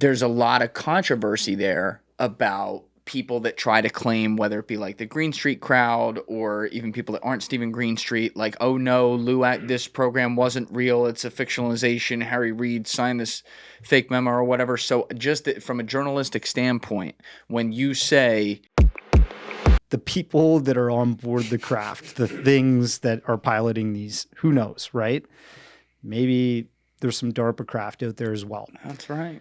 there's a lot of controversy there about people that try to claim, whether it be like the Green Street crowd or even people that aren't Stephen Greenstreet, like, oh no, this program wasn't real. It's a fictionalization. Harry Reid signed this fake memo or whatever. So just from a journalistic standpoint, when you say the people that are on board the craft, the things that are piloting these, who knows, right? Maybe there's some DARPA craft out there as well. That's right.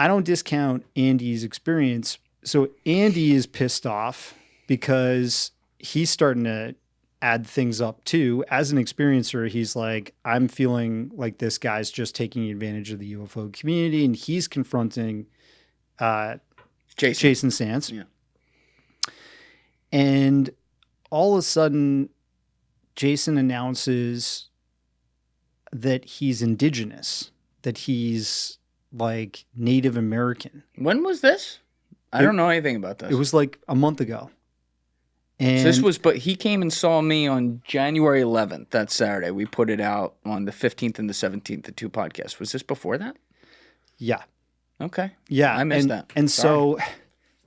I don't discount Andy's experience. So Andy is pissed off because he's starting to add things up too. As an experiencer, he's like, I'm feeling like this guy's just taking advantage of the UFO community, and he's confronting Jason Sands. Yeah. And all of a sudden, Jason announces that he's indigenous, that he's like Native American. When was this? I don't know anything about this. It was like a month ago. And so but he came and saw me on January 11th, that Saturday. We put it out on the 15th and the 17th, the 2 podcasts. Was this before that? Yeah. Okay. Yeah. I missed that. And so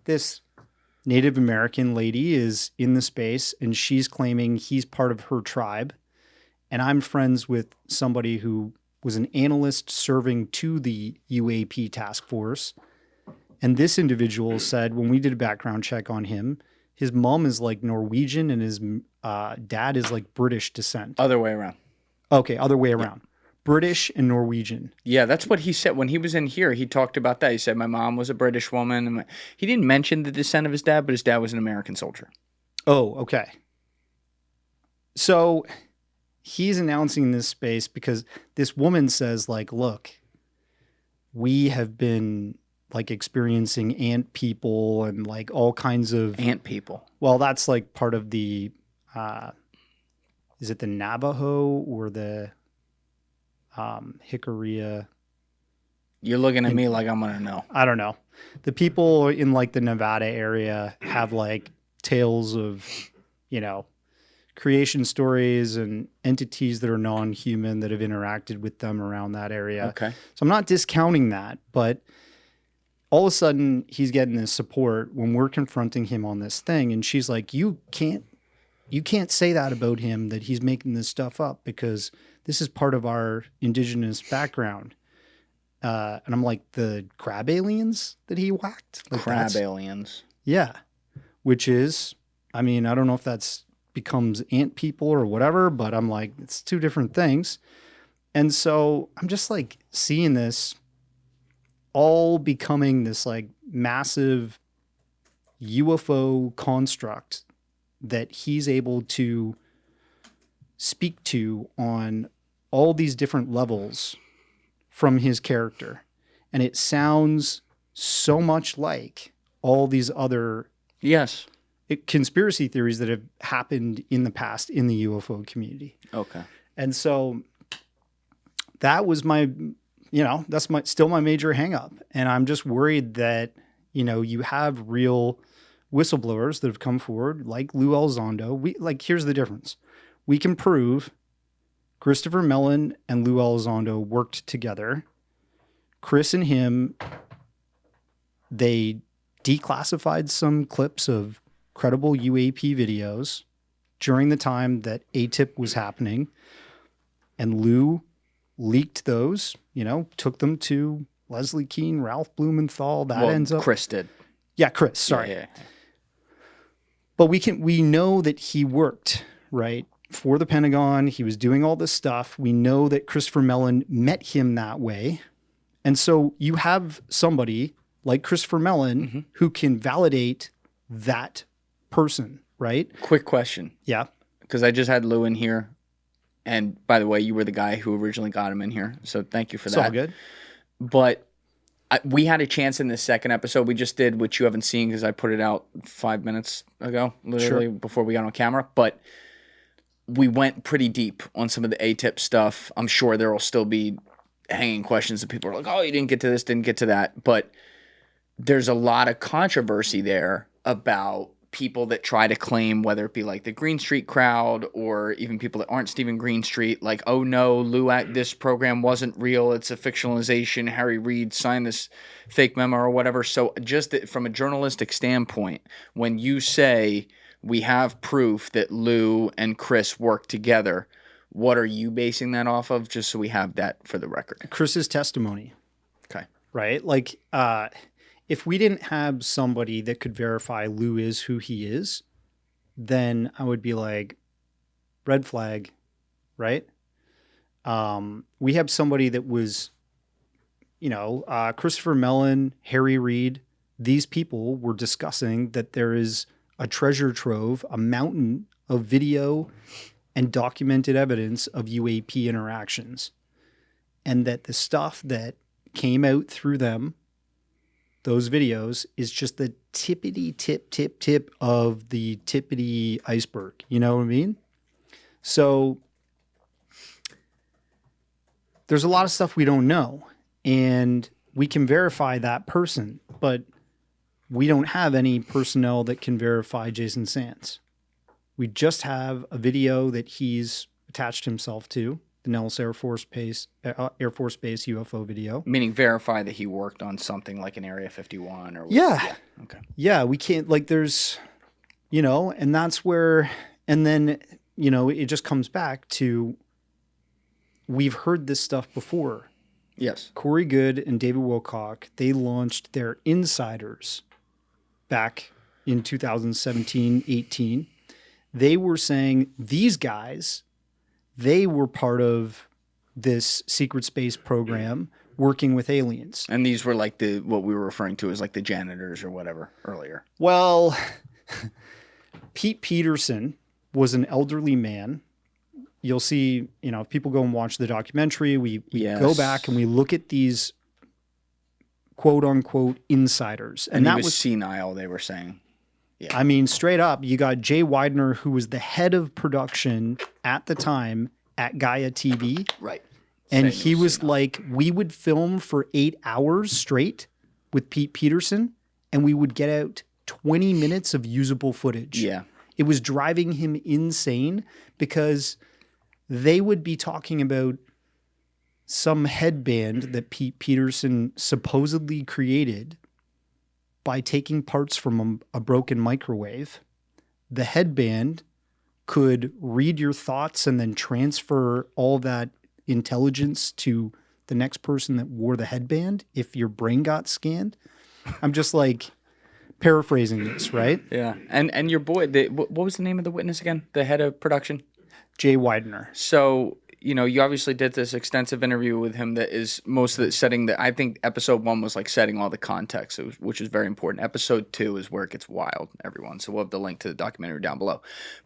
this Native American lady is in the space, and she's claiming he's part of her tribe. And I'm friends with somebody who was an analyst serving to the UAP task force. And this individual said, when we did a background check on him, his mom is like Norwegian and his dad is like British descent. Other way around. Okay, other way around. British and Norwegian. Yeah, that's what he said. When he was in here, he talked about that. He said, my mom was a British woman. He didn't mention the descent of his dad, but his dad was an American soldier. Oh, okay. So he's announcing this space because this woman says, like, look, we have been like experiencing ant people and like all kinds of ant people. Well, that's like part of the, is it the Navajo or the Jicarilla? You're looking at me like I'm going to know. I don't know. The people in like the Nevada area have like tales of, creation stories and entities that are non-human that have interacted with them around that area. Okay. So I'm not discounting that, but all of a sudden he's getting this support when we're confronting him on this thing. And she's like, you can't say that about him, that he's making this stuff up, because this is part of our indigenous background. And I'm like, the crab aliens that he whacked? Like crab aliens. Yeah. Which is, I mean, I don't know if that's becomes ant people or whatever, but I'm like, it's two different things. And so I'm just like seeing this all becoming this like massive UFO construct that he's able to speak to on all these different levels from his character. And it sounds so much like all these other conspiracy theories that have happened in the past in the UFO community. Okay. And so that was my, that's still my major hang up. And I'm just worried that, you have real whistleblowers that have come forward like Lou Elizondo. Here's the difference. We can prove Christopher Mellon and Lou Elizondo worked together. Chris and him, they declassified some clips of credible UAP videos during the time that ATIP was happening. And Lou leaked those, took them to Leslie Kean, Ralph Blumenthal. Chris did. Yeah, Chris, sorry. Yeah. But we know that he worked, right, for the Pentagon. He was doing all this stuff. We know that Christopher Mellon met him that way. And so you have somebody like Christopher Mellon who can validate that person, right? Quick question. Yeah. Because I just had Lou in here. And by the way, you were the guy who originally got him in here. So thank you for that. It's all good. But we had a chance in the second episode we just did, which you haven't seen because I put it out 5 minutes ago, literally before we got on camera. But we went pretty deep on some of the ATIP stuff. I'm sure there will still be hanging questions that people are like, oh, you didn't get to this, didn't get to that. But there's a lot of controversy there about people that try to claim, whether it be like the Green Street crowd or even people that aren't Stephen Greenstreet, like, oh no, this program wasn't real, it's a fictionalization, Harry Reid signed this fake memo or whatever. So just from a journalistic standpoint, when you say we have proof that Lou and Chris worked together, what are you basing that off of? Just so we have that for the record. Chris's testimony. Okay. Right? Like, if we didn't have somebody that could verify Lou is who he is, then I would be like, red flag, right? We have somebody that was, Christopher Mellon, Harry Reid, these people were discussing that there is a treasure trove, a mountain of video and documented evidence of UAP interactions. And that the stuff that came out through them, those videos, is just the tippity tip of the tippity iceberg. You know what I mean? So there's a lot of stuff we don't know, and we can verify that person, but we don't have any personnel that can verify Jason Sands. We just have a video that he's attached himself to, the Nellis Air Force Base UFO video. Meaning verify that he worked on something like an Area 51 or... Yeah. Okay. Yeah, we can't, like, there's, and that's where, and then, it just comes back to, we've heard this stuff before. Yes. Corey Good and David Wilcock, they launched their Insiders back in 2017-18. They were saying these guys, they were part of this secret space program working with aliens. And these were like what we were referring to as like the janitors or whatever earlier. Well, Pete Peterson was an elderly man. You'll see, if people go and watch the documentary, we go back and we look at these quote unquote insiders. And that was senile, they were saying. Yeah. I mean, straight up, you got Jay Widener, who was the head of production at the time at Gaia TV. Right. And he was like, we would film for 8 hours straight with Pete Peterson, and we would get out 20 minutes of usable footage. Yeah. It was driving him insane because they would be talking about some headband that Pete Peterson supposedly created by taking parts from a broken microwave. The headband could read your thoughts and then transfer all that intelligence to the next person that wore the headband if your brain got scanned. I'm just like paraphrasing this, right? Yeah. And your boy, what was the name of the witness again? The head of production? Jay Widener. So, you obviously did this extensive interview with him that is most of it setting I think episode 1 was like setting all the context, which is very important. Episode 2 is where it gets wild, everyone. So we'll have the link to the documentary down below.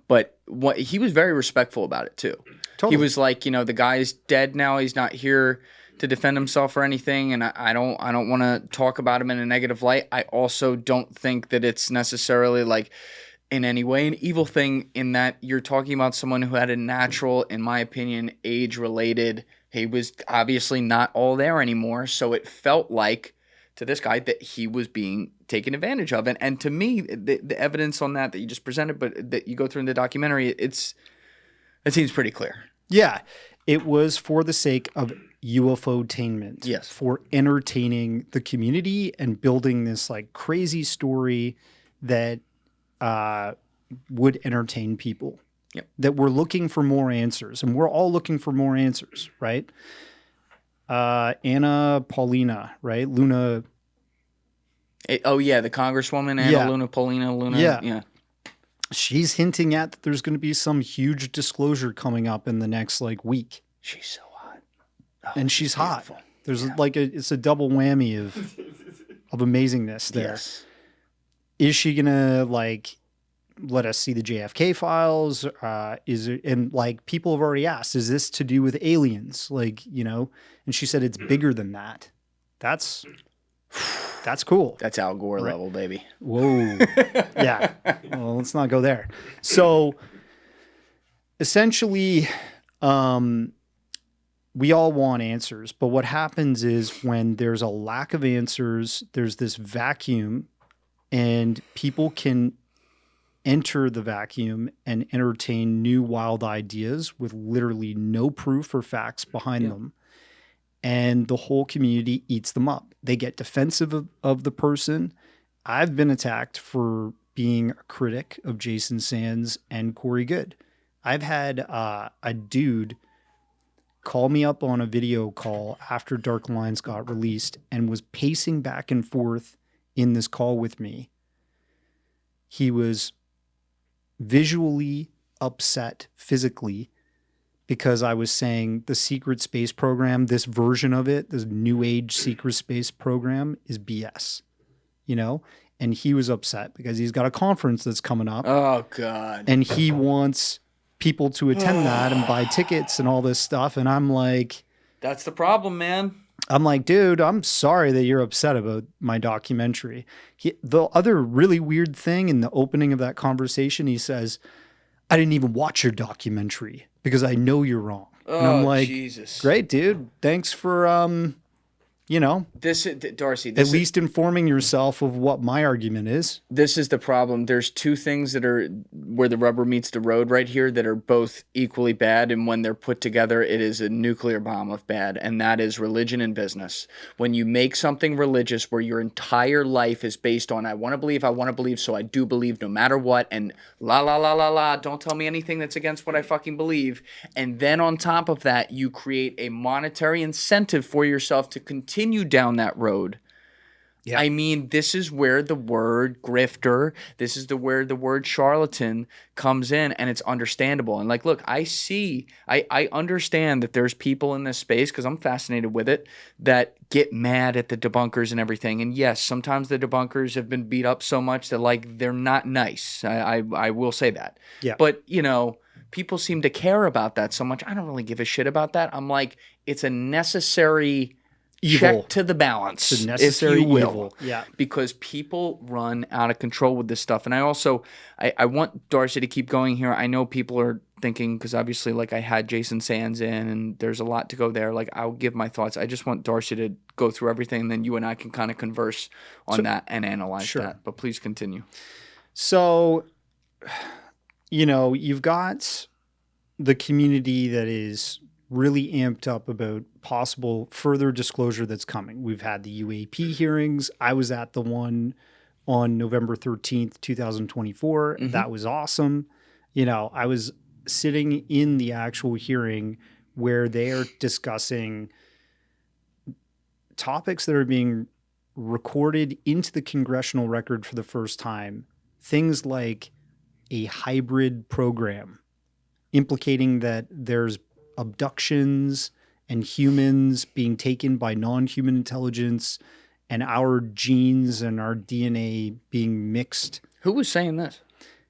But he was very respectful about it too. Totally. He was like, the guy's dead now. He's not here to defend himself or anything. And I don't want to talk about him in a negative light. I also don't think that it's necessarily like in any way an evil thing, in that you're talking about someone who had a natural, in my opinion, age-related, he was obviously not all there anymore, so it felt like to this guy that he was being taken advantage of. And to me, the evidence on that you just presented, but that you go through in the documentary, it seems pretty clear. Yeah, it was for the sake of UFO-tainment. Yes. For entertaining the community and building this like crazy story that would entertain people. Yep. That we're looking for more answers, and we're all looking for more answers, right? Anna Paulina, right? Luna. The Congresswoman, Anna Luna Paulina Luna. Yeah. She's hinting at that there's going to be some huge disclosure coming up in the next week.'t so hot. And she's hot. There's it's a double whammy of amazingness there. Yes. Is she gonna let us see the JFK files? Is it, and people have already asked, is this to do with aliens? And she said it's bigger than that. That's cool. That's Al Gore level, baby. Whoa. Yeah. Well, let's not go there. So essentially, we all want answers, but what happens is when there's a lack of answers, there's this vacuum, and people can enter the vacuum and entertain new wild ideas with literally no proof or facts behind them. And the whole community eats them up. They get defensive of the person. I've been attacked for being a critic of Jason Sands and Corey Good. I've had a dude call me up on a video call after Dark Lines got released and was pacing back and forth in this call with me. He was visually upset physically because I was saying the secret space program, this version of it, this new age secret space program is BS, you know? And he was upset because he's got a conference that's coming up. Oh, God. And he wants people to attend that and buy tickets and all this stuff. And I'm like... That's the problem, man. I'm like, dude, I'm sorry that you're upset about my documentary. The other really weird thing in the opening of that conversation, he says, I didn't even watch your documentary because I know you're wrong. Oh, and I'm like, Jesus. Great, dude. Thanks for, Darcy, at least informing yourself of what my argument is. This is the problem. There's two things that are where the rubber meets the road right here that are both equally bad, and when they're put together, it is a nuclear bomb of bad, and that is religion and business. When you make something religious where your entire life is based on, I want to believe, so I do believe no matter what, and la, la, la, la, la, don't tell me anything that's against what I fucking believe, and then on top of that, you create a monetary incentive for yourself to continue down that road. Yeah. I mean, this is where the word grifter, where the word charlatan comes in, and it's understandable. And like, look, I understand that there's people in this space, because I'm fascinated with it, that get mad at the debunkers and everything. And yes, sometimes the debunkers have been beat up so much that like they're not nice. I will say that. Yeah. But people seem to care about that so much. I don't really give a shit about that. I'm like, it's a necessary evil. Check to the balance, it's a necessary if you will. Evil. Yeah. Because people run out of control with this stuff. And I also, I want Darcy to keep going here. I know people are thinking, because obviously like I had Jason Sands in and there's a lot to go there. Like I'll give my thoughts. I just want Darcy to go through everything, and then you and I can kind of converse on that and analyze that. But please continue. So, you've got the community that is really amped up about possible further disclosure that's coming. We've had the UAP hearings. I was at the one on November 13th, 2024. Mm-hmm. That was awesome. I was sitting in the actual hearing where they are discussing topics that are being recorded into the congressional record for the first time. Things like a hybrid program implicating that there's abductions and humans being taken by non-human intelligence and our genes and our DNA being mixed. Who was saying this?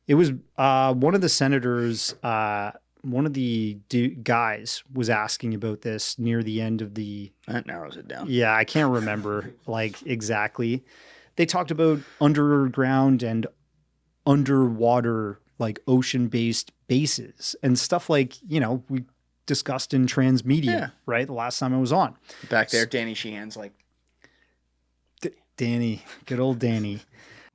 It was one of the senators, one of the guys was asking about this near the end of the... That narrows it down. Yeah, I can't remember exactly. They talked about underground and underwater, like ocean-based bases and stuff like, we discussed in Transmedia, right? The last time I was on. Back there, Danny Sheehan's like... Danny, good old Danny.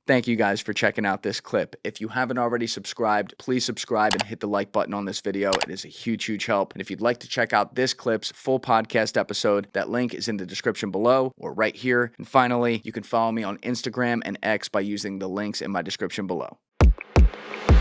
Thank you guys for checking out this clip. If you haven't already subscribed, please subscribe and hit the like button on this video. It is a huge, huge help. And if you'd like to check out this clip's full podcast episode, that link is in the description below or right here. And finally, you can follow me on Instagram and X by using the links in my description below.